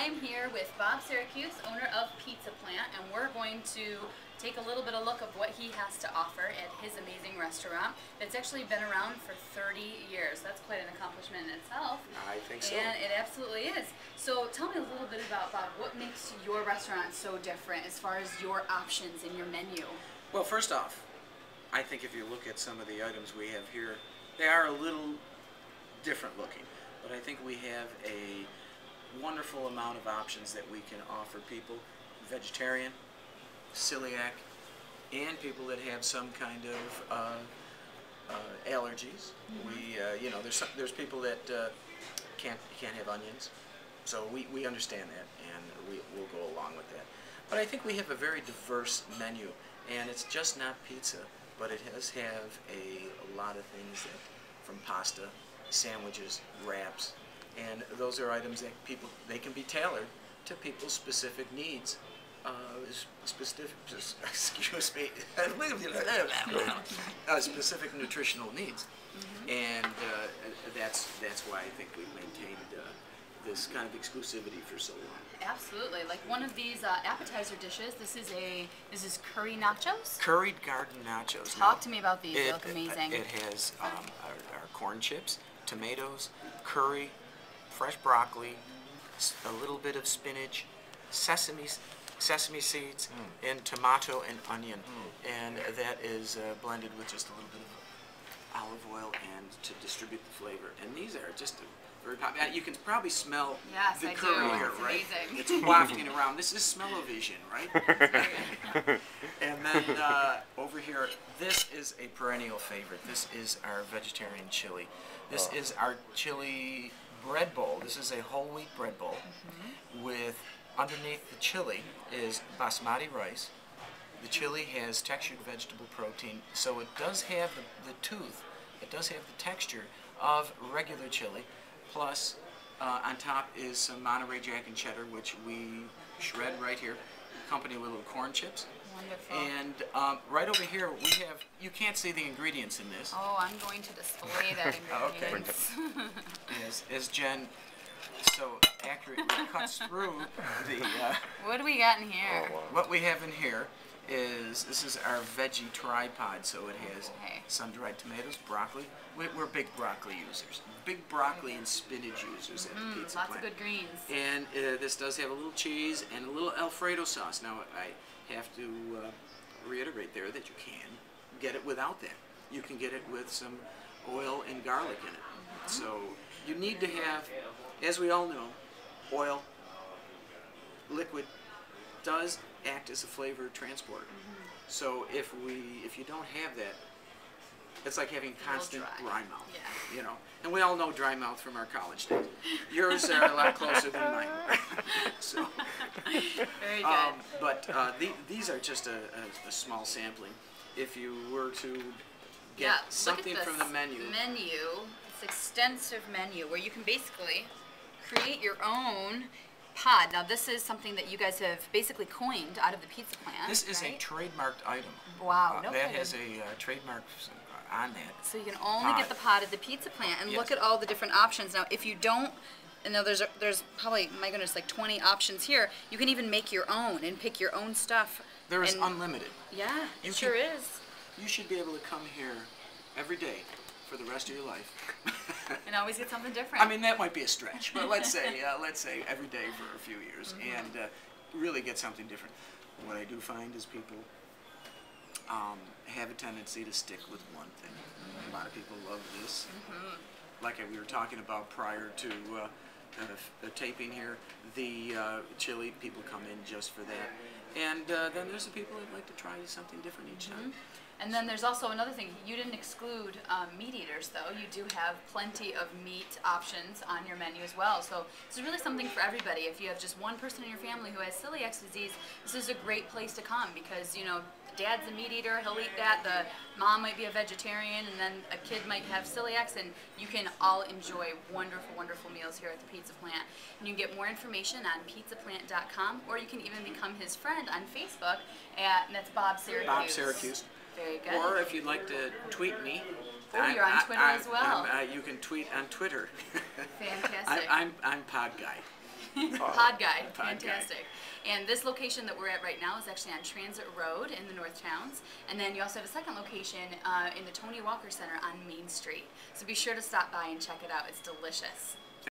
I'm here with Bob Syracuse, owner of Pizza Plant, and we're going to take a little bit of look of what he has to offer at his amazing restaurant that's actually been around for 30 years. That's quite an accomplishment in itself. I think so. And it absolutely is. So tell me a little bit about, Bob, what makes your restaurant so different as far as your options and your menu? Well, first off, I think if you look at some of the items we have here, they are a little different looking, but I think we have a wonderful amount of options that we can offer people: vegetarian, celiac, and people that have some kind of allergies. We, you know, there's people that can't have onions, so we understand that, and we'll go along with that. But I think we have a very diverse menu, and it's just not pizza, but it does have a lot of things that, from pasta, sandwiches, wraps, and those are items that they can be tailored to people's specific needs, specific nutritional needs, and that's why I think we've maintained this kind of exclusivity for so long. Absolutely. Like one of these appetizer dishes, this is curry nachos? Curried garden nachos. Talk to me about these. They look amazing. It has our corn chips, tomatoes, curry, fresh broccoli, a little bit of spinach, sesame seeds, and tomato and onion, and that is blended with just a little bit of olive oil and to distribute the flavor. And these are just very popular. You can probably smell the curry here, it's right? Amazing. It's wafting around. This is smell-o-vision, right? And then over here, this is a perennial favorite. This is our vegetarian chili. This is our chili bread bowl. This is a whole wheat bread bowl with, underneath the chili is basmati rice. The chili has textured vegetable protein, so it does have the tooth, it does have the texture of regular chili, plus on top is some Monterey Jack and cheddar, which we shred right here, accompanied with little corn chips. Wonderful. And right over here we have, you can't see the ingredients in this. Oh, I'm going to display that ingredients. Okay. As Jen so accurately cuts through the... what do we got in here? Oh, wow. What we have in here is, this is our veggie tripod, so it has sun-dried tomatoes, broccoli. We're big broccoli users. Big broccoli and spinach users at the Pizza Lots Plant. of good greens. And this does have a little cheese and a little Alfredo sauce. Now, I have to reiterate there that you can get it without that. You can get it with some oil and garlic in it. So you need to have, as we all know, oil, liquid, does act as a flavor transporter. So if you don't have that, it's like having constant dry mouth. Yeah. You know, and we all know dry mouth from our college days. Yours are a lot closer than mine. So, very good. But these are just a small sampling. If you were to get something from the menu. It's extensive menu where you can basically create your own pod. Now this is something that you guys have basically coined out of the Pizza Plant. This is a trademarked item. Wow, no that kidding. has a trademark on that. So you can only get the pod at the Pizza Plant, and look at all the different options. Now if you don't, and now there's probably, my goodness, like 20 options here. You can even make your own and pick your own stuff. There is unlimited. Yeah, it sure is. You should be able to come here every day for the rest of your life. And always get something different. I mean, that might be a stretch, but let's say every day for a few years, and really get something different. What I do find is people have a tendency to stick with one thing. A lot of people love this. Like we were talking about prior to the taping here, the chili, people come in just for that. And then there's the people that like to try something different each time. And then there's also another thing. You didn't exclude meat eaters, though. You do have plenty of meat options on your menu as well. So this is really something for everybody. If you have just one person in your family who has celiac disease, this is a great place to come because, you know, dad's a meat eater, he'll eat that. The mom might be a vegetarian, and then a kid might have celiacs, and you can all enjoy wonderful, wonderful meals here at the Pizza Plant. And you can get more information on pizzaplant.com, or you can even become his friend on Facebook, and that's Bob Syracuse. Bob Syracuse. Very good. Or if you'd like to tweet me. Oh, you're on Twitter as well. You can tweet on Twitter. Fantastic. I'm Pod Guy. Pod Guy, Pod Guy. fantastic. And this location that we're at right now is actually on Transit Road in the North Towns. And then you also have a second location in the Tony Walker Center on Main Street. So be sure to stop by and check it out. It's delicious.